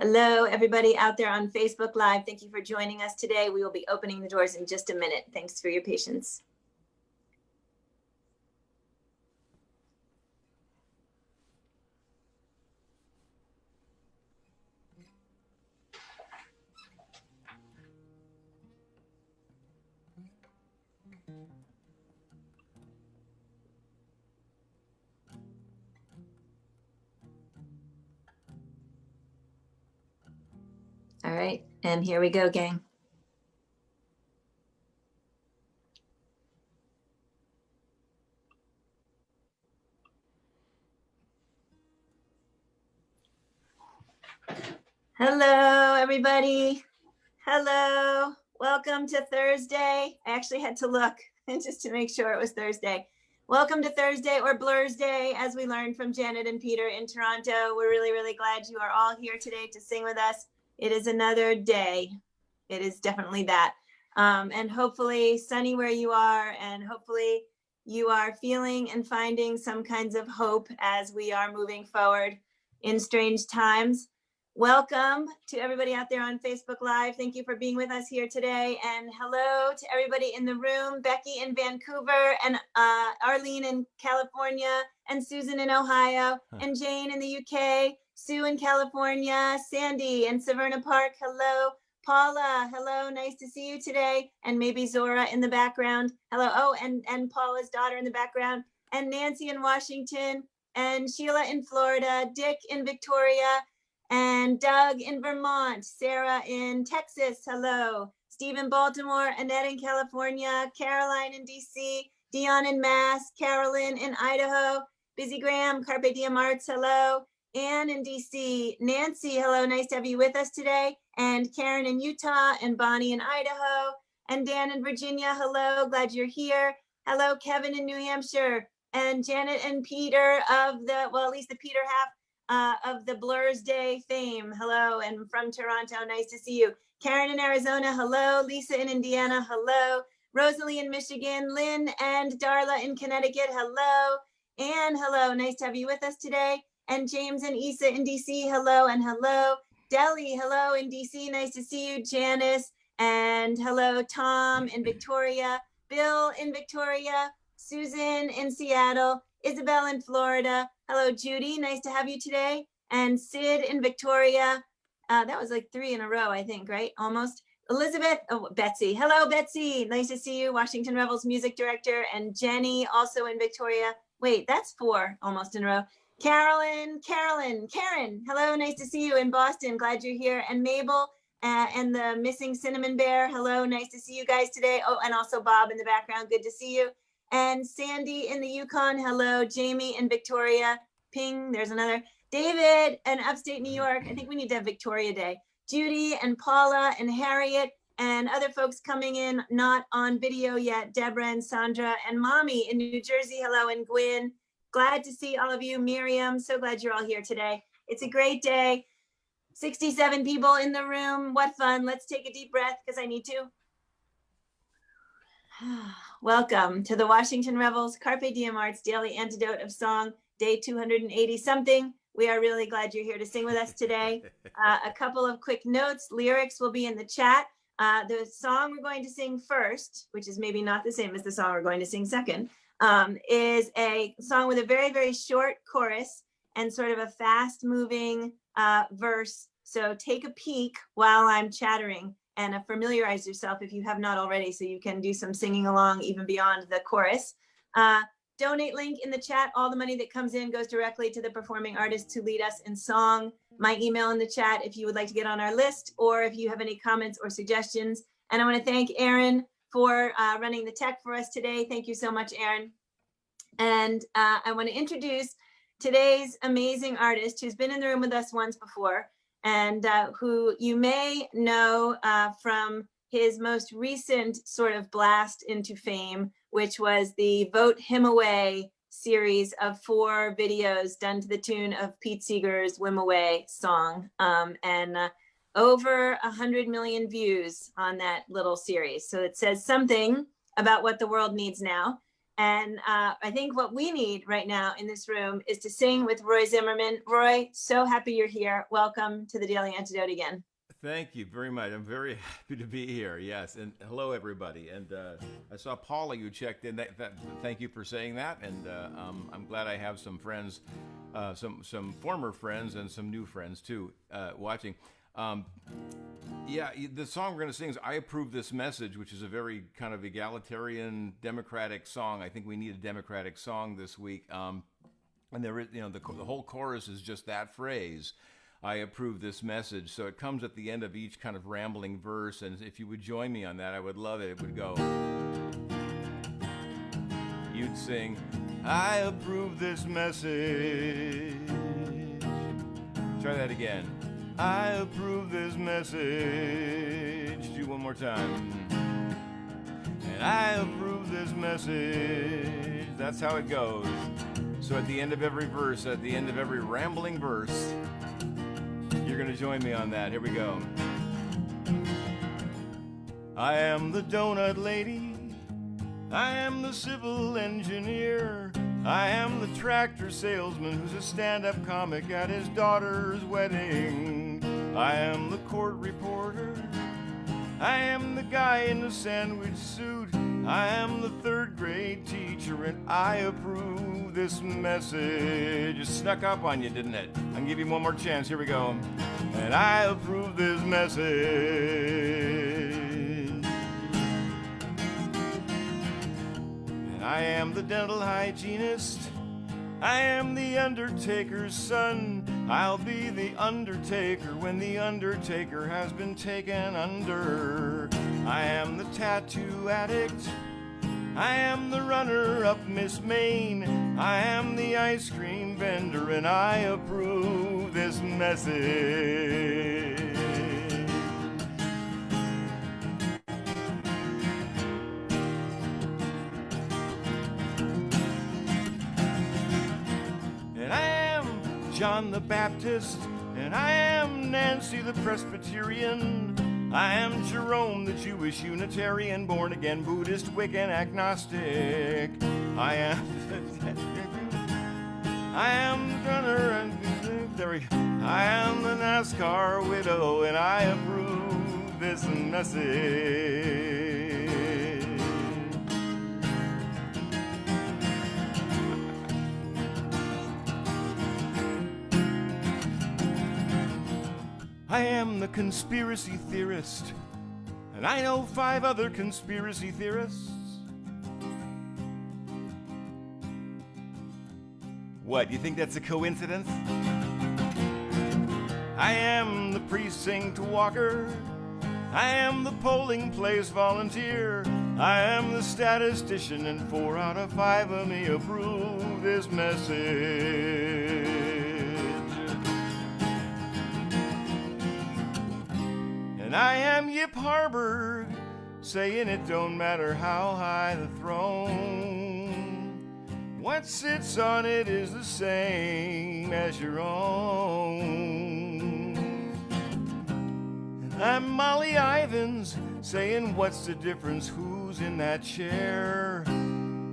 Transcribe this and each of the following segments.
Hello, everybody out there on Facebook Live. Thank you for joining us today. We will be opening the doors in just a minute. Thanks for your patience. All right, and here we go, gang. Hello, everybody. Hello. Welcome to Thursday. I actually had to look just to make sure it was Thursday. Welcome to Thursday, or Blur's Day, as we learned from Janet and Peter in Toronto. We're really, really glad you are all here today to sing with us. It is another day. It is definitely that. And hopefully sunny where you are, and hopefully you are feeling and finding some kinds of hope as we are moving forward in strange times. Welcome to everybody out there on Facebook Live. Thank you for being with us here today. And hello to everybody in the room, Becky in Vancouver, and Arlene in California, and Susan in Ohio, and Jane in the UK, Sue in California, Sandy in Severna Park. Hello, Paula. Hello, nice to see you today. And maybe Zora in the background. Hello. Oh, and Paula's daughter in the background, and Nancy in Washington, and Sheila in Florida, Dick in Victoria, and Doug in Vermont, Sarah in Texas, hello. Steve in Baltimore, Annette in California, Caroline in DC, Dion in Mass, Carolyn in Idaho, Busy Graham, Carpe Diem Arts, hello. Ann in DC, Nancy, hello, nice to have you with us today. And Karen in Utah, and Bonnie in Idaho, and Dan in Virginia, hello, glad you're here. Hello, Kevin in New Hampshire, and Janet and Peter of the, well, at least the Peter half, of the Blur's Day fame. Hello, and from Toronto, nice to see you. Karen in Arizona, hello. Lisa in Indiana, hello. Rosalie in Michigan, Lynn and Darla in Connecticut, hello. Anne, hello, nice to have you with us today. And James and Isa in DC, hello and hello. Deli, hello in DC, nice to see you. Janice, and hello, Tom in Victoria. Bill in Victoria. Susan in Seattle. Isabel in Florida. Hello, Judy. Nice to have you today. And Sid in Victoria. That was like 3 in a row, I think, right? Almost. Elizabeth. Oh, Betsy. Hello, Betsy. Nice to see you. Washington Rebels music director. And Jenny, also in Victoria. Wait, that's 4 almost in a row. Karen. Hello, nice to see you in Boston. Glad you're here. And Mabel and the missing cinnamon bear. Hello, nice to see you guys today. Oh, and also Bob in the background. Good to see you. And Sandy in the Yukon, hello. Jamie in Victoria, ping, there's another. David in upstate New York, I think we need to have Victoria Day. Judy and Paula and Harriet and other folks coming in, not on video yet. Deborah and Sandra and Mommy in New Jersey, hello. And Gwen, glad to see all of you. Miriam, so glad you're all here today. It's a great day. 67 people in the room, what fun. Let's take a deep breath because I need to. Welcome to the Washington Rebels Carpe Diem Arts Daily Antidote of Song, day 280 something. We are really glad you're here to sing with us today. A couple of quick notes. Lyrics will be in the chat. The song we're going to sing first, which is maybe not the same as the song we're going to sing second, is a song with a very, very short chorus and sort of a fast moving verse. So take a peek while I'm chattering and familiarize yourself if you have not already, so you can do some singing along even beyond the chorus. Donate link in the chat. All the money that comes in goes directly to the performing artists who lead us in song. My email in the chat if you would like to get on our list, or if you have any comments or suggestions. And I want to thank Aaron for running the tech for us today. Thank you so much, Aaron. And I want to introduce today's amazing artist who's been in the room with us once before, and who you may know from his most recent sort of blast into fame, which was the Vote Him Away series of 4 videos done to the tune of Pete Seeger's Whim Away song. And over 100 million views on that little series. So it says something about what the world needs now. And I think what we need right now in this room is to sing with Roy Zimmerman. Roy, so happy you're here. Welcome to the Daily Antidote again. Thank you very much. I'm very happy to be here. Yes, and hello everybody. And I saw Paula, you checked in. Thank you for saying that. And I'm glad I have some friends, some former friends and some new friends too, watching. The song we're going to sing is "I Approve This Message," which is a very kind of egalitarian, democratic song. I think we need a democratic song this week. And there is, the whole chorus is just that phrase. I approve this message. So it comes at the end of each kind of rambling verse. And if you would join me on that, I would love it. It would go, you'd sing, I approve this message. Try that again. I approve this message. Do one more time. And I approve this message. That's how it goes. So at the end of every verse, at the end of every rambling verse, you're going to join me on that. Here we go. I am the donut lady. I am the civil engineer. I am the tractor salesman who's a stand-up comic at his daughter's wedding. I am the court reporter. I am the guy in the sandwich suit. I am the third grade teacher, and I approve this message. It snuck up on you, didn't it? I can give you one more chance. Here we go. And I approve this message. And I am the dental hygienist. I am the undertaker's son. I'll be the undertaker when the undertaker has been taken under. I am the tattoo addict. I am the runner-up Miss Maine. I am the ice cream vendor, and I approve this message. And I am John the Baptist, and I am Nancy the Presbyterian. I am Jerome the Jewish Unitarian, born again Buddhist, Wiccan, agnostic. I am the gunner and I am the NASCAR widow, and I approve this message. I am the conspiracy theorist, and I know 5 other conspiracy theorists. What, you think that's a coincidence? I am the precinct walker. I am the polling place volunteer. I am the statistician, and 4 out of 5 of me approve this message. And I am Yip Harburg, saying it don't matter how high the throne. What sits on it is the same as your own. And I'm Molly Ivins, saying what's the difference, who's in that chair?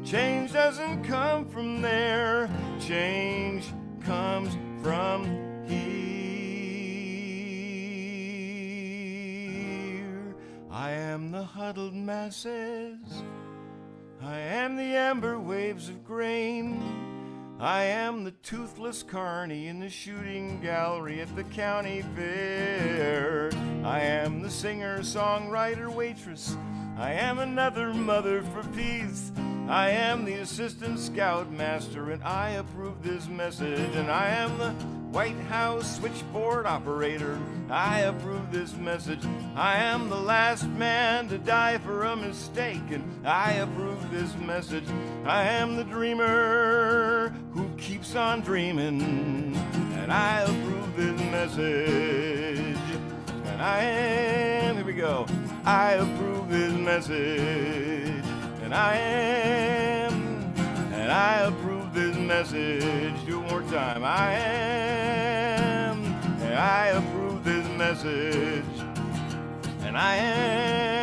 Change doesn't come from there, change comes from here. I am the huddled masses. I am the amber waves of grain. I am the toothless carny in the shooting gallery at the county fair. I am the singer, songwriter, waitress. I am another mother for peace. I am the assistant scoutmaster, and I approve this message. And I am the White House switchboard operator. I approve this message. I am the last man to die for a mistake, and I approve this message. I am the dreamer who keeps on dreaming, and I approve this message. And I am, here we go, I approve this message. And I am, and I approve this message. Do it one more time. I am, and I approve this message. And I am.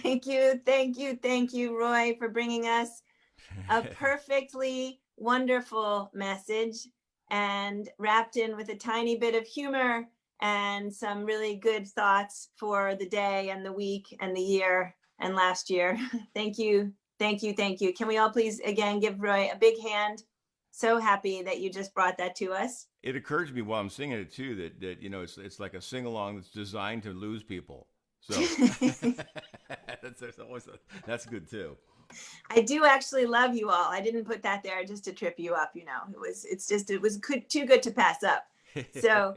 Thank you, thank you, thank you, Roy, for bringing us a perfectly wonderful message and wrapped in with a tiny bit of humor and some really good thoughts for the day and the week and the year and last year. Thank you, thank you, thank you. Can we all please again give Roy a big hand? So happy that you just brought that to us. It occurred to me while I'm singing it too that you know it's like a sing along that's designed to lose people. So that's good too. I do actually love you all. I didn't put that there just to trip you up. You know, it was too good to pass up. So,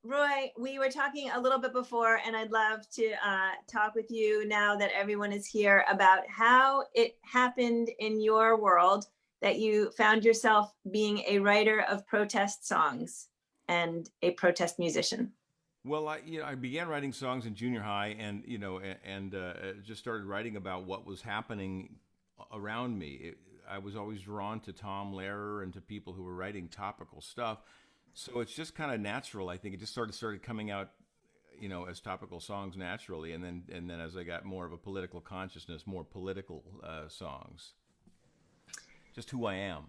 Roy, we were talking a little bit before, and I'd love to talk with you now that everyone is here about how it happened in your world that you found yourself being a writer of protest songs and a protest musician. Well, I began writing songs in junior high, and just started writing about what was happening around me. I was always drawn to Tom Lehrer and to people who were writing topical stuff. So it's just kind of natural. I think it just started coming out, as topical songs naturally, and then as I got more of a political consciousness, more political songs. Just who I am.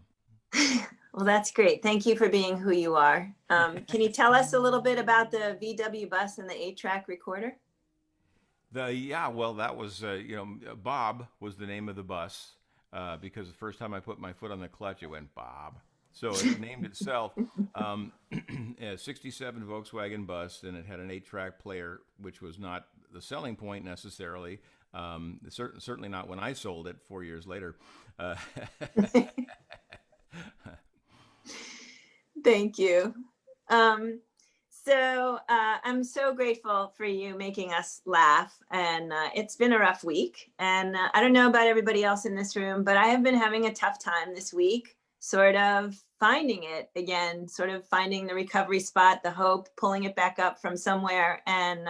Well, that's great. Thank you for being who you are. Can you tell us a little bit about the VW bus and the 8-track recorder? Well, that was, Bob was the name of the bus because the first time I put my foot on the clutch, it went Bob. So it named itself a 67 Volkswagen bus, and it had an 8-track player, which was not the selling point necessarily. Certainly not when I sold it 4 years later. Thank you. I'm so grateful for you making us laugh, and it's been a rough week. And I don't know about everybody else in this room, but I have been having a tough time this week, sort of finding it again, sort of finding the recovery spot, the hope, pulling it back up from somewhere. And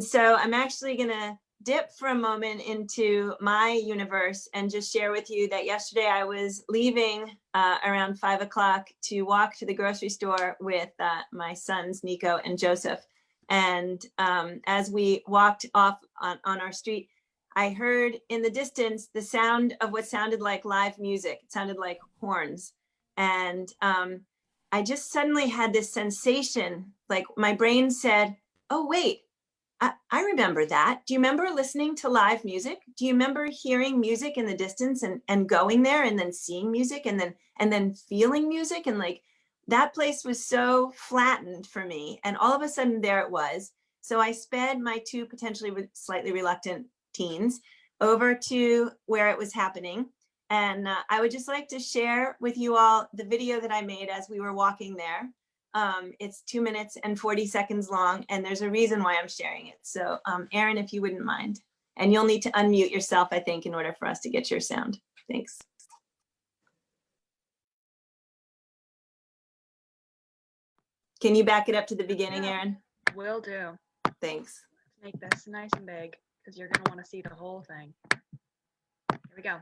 so I'm actually going to dip for a moment into my universe and just share with you that yesterday I was leaving around 5 o'clock to walk to the grocery store with my sons, Nico and Joseph. And as we walked off on our street, I heard in the distance the sound of what sounded like live music. It sounded like horns. And I just suddenly had this sensation, like my brain said, oh, wait, I remember that. Do you remember listening to live music? Do you remember hearing music in the distance and going there and then seeing music and then feeling music? And like that place was so flattened for me. And all of a sudden there it was. So I sped my two potentially slightly reluctant teens over to where it was happening. And I would just like to share with you all the video that I made as we were walking there. It's 2 minutes and 40 seconds long, and there's a reason why I'm sharing it. So Aaron, if you wouldn't mind, and you'll need to unmute yourself, I think, in order for us to get your sound. Thanks. Can you back it up to the beginning, Aaron? Will do. Thanks. Let's make this nice and big because you're going to want to see the whole thing. Here we go.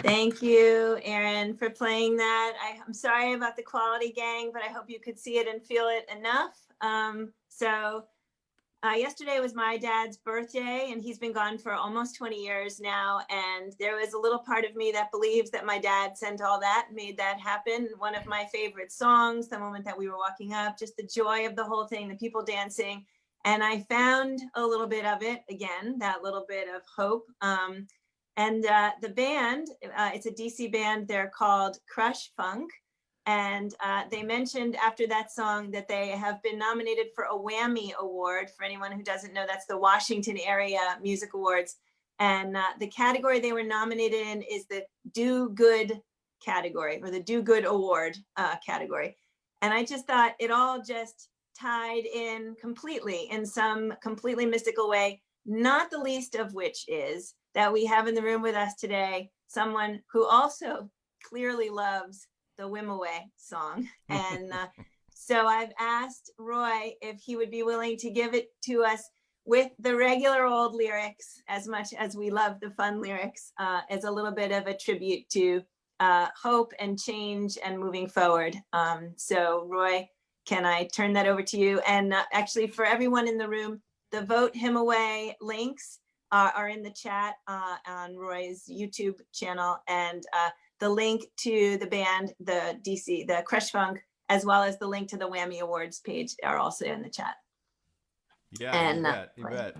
Thank you, Aaron, for playing that. I'm sorry about the quality, gang, but I hope you could see it and feel it enough. Yesterday was my dad's birthday, and he's been gone for almost 20 years now. And there was a little part of me that believes that my dad sent all that, made that happen. One of my favorite songs, the moment that we were walking up, just the joy of the whole thing, the people dancing. And I found a little bit of it again, that little bit of hope. The band, it's a DC band. They're called Crush Funk. And they mentioned after that song that they have been nominated for a Whammy Award. For anyone who doesn't know, that's the Washington Area Music Awards. And the category they were nominated in is the Do Good category, or the Do Good Award category. And I just thought it all just tied in completely in some completely mystical way, not the least of which is that we have in the room with us today someone who also clearly loves the Wimoweh song. And so I've asked Roy if he would be willing to give it to us with the regular old lyrics, as much as we love the fun lyrics, as a little bit of a tribute to hope and change and moving forward. So Roy, can I turn that over to you? And actually for everyone in the room, the Vote Him Away links are in the chat on Roy's YouTube channel, and the link to the band, the Crush Funk, as well as the link to the Whammy Awards page are also in the chat. Yeah, and, you bet.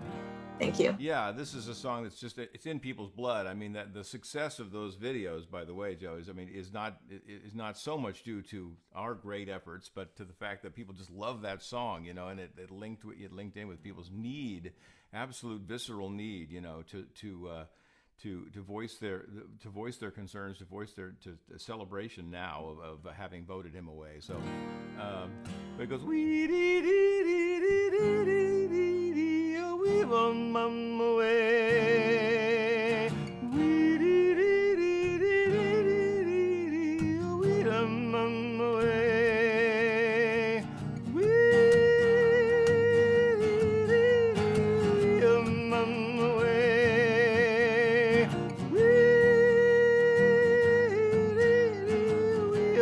Thank you. Yeah, this is a song that's just, it's in people's blood. I mean, that the success of those videos, by the way, Joe, is not so much due to our great efforts, but to the fact that people just love that song, you know, and it linked in with people's need, absolute visceral need, you know, to voice their concerns, to voice their celebration now of having voted him away. So it goes we vote him away, we vote him away, we vote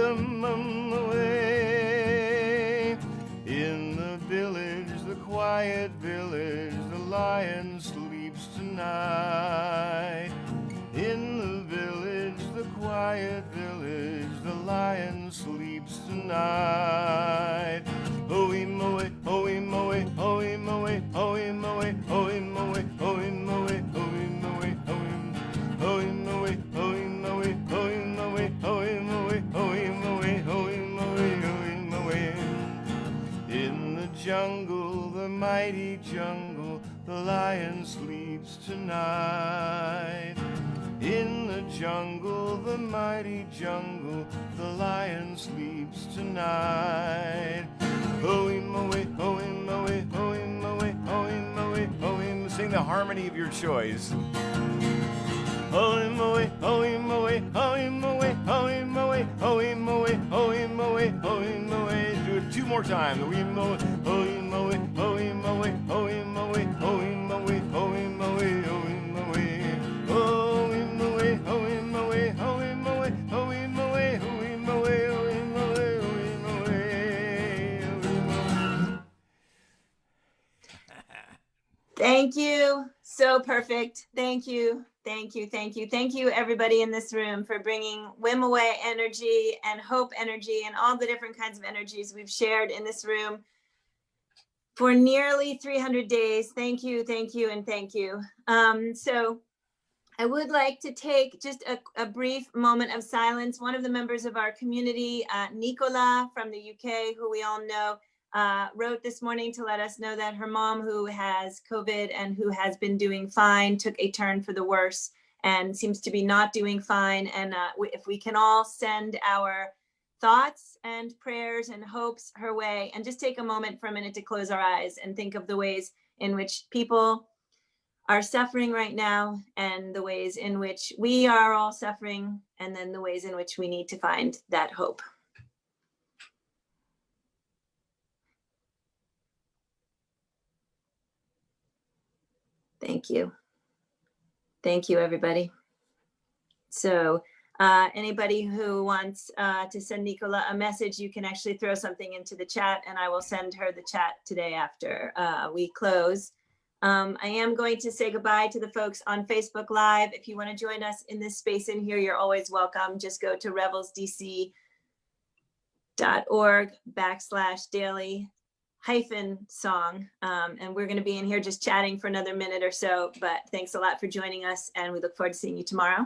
him away. In the village, the quiet village, the lion sleeps tonight. In the village, the quiet village, the lion sleeps tonight. Oh, him away, oh, him away, oh, him away, oh, him away, oh, him away, oh, him away, oh, him away, oh, him, oh, him away, oh, him away, oh, him away, oh, him away, oh, him away, oh, him away, oh, him away. In the jungle, the mighty jungle, the lion sleeps tonight. In the jungle, the mighty jungle, the lion sleeps tonight. Oh, him away, oh, him away, oh, him away, oh, him away, oh, him. Sing the harmony of your choice. Oh, him away, oh, him away, oh, him away, oh, him away, oh, him away, oh, him away, oh, him away. Do it two more times. Oh, him away, oh, him away, oh, him away, oh, him away, oh, him away, oh, him away, oh, him away. Oh, him away, oh, him away, oh, him away, oh, him away, oh, him away, oh, him away, oh, him away, oh, him away. Thank you. So perfect. Thank you. Thank you. Thank you. Thank you, everybody in this room, for bringing Wimoweh energy and hope energy and all the different kinds of energies we've shared in this room for nearly 300 days. Thank you. Thank you. And thank you. So I would like to take just a brief moment of silence. One of the members of our community, Nicola from the UK, who we all know, wrote this morning to let us know that her mom, who has COVID and who has been doing fine, took a turn for the worse and seems to be not doing fine. And if we can all send our thoughts and prayers and hopes her way, and just take a moment for a minute to close our eyes and think of the ways in which people are suffering right now, and the ways in which we are all suffering, and then the ways in which we need to find that hope. Thank you. Thank you, everybody. So Anybody who wants to send Nicola a message, you can actually throw something into the chat and I will send her the chat today after we close. I am going to say goodbye to the folks on Facebook Live. If you want to join us in this space in here, you're always welcome. Just go to revelsdc.org/daily-song. And we're going to be in here just chatting for another minute or so. But thanks a lot for joining us. And we look forward to seeing you tomorrow.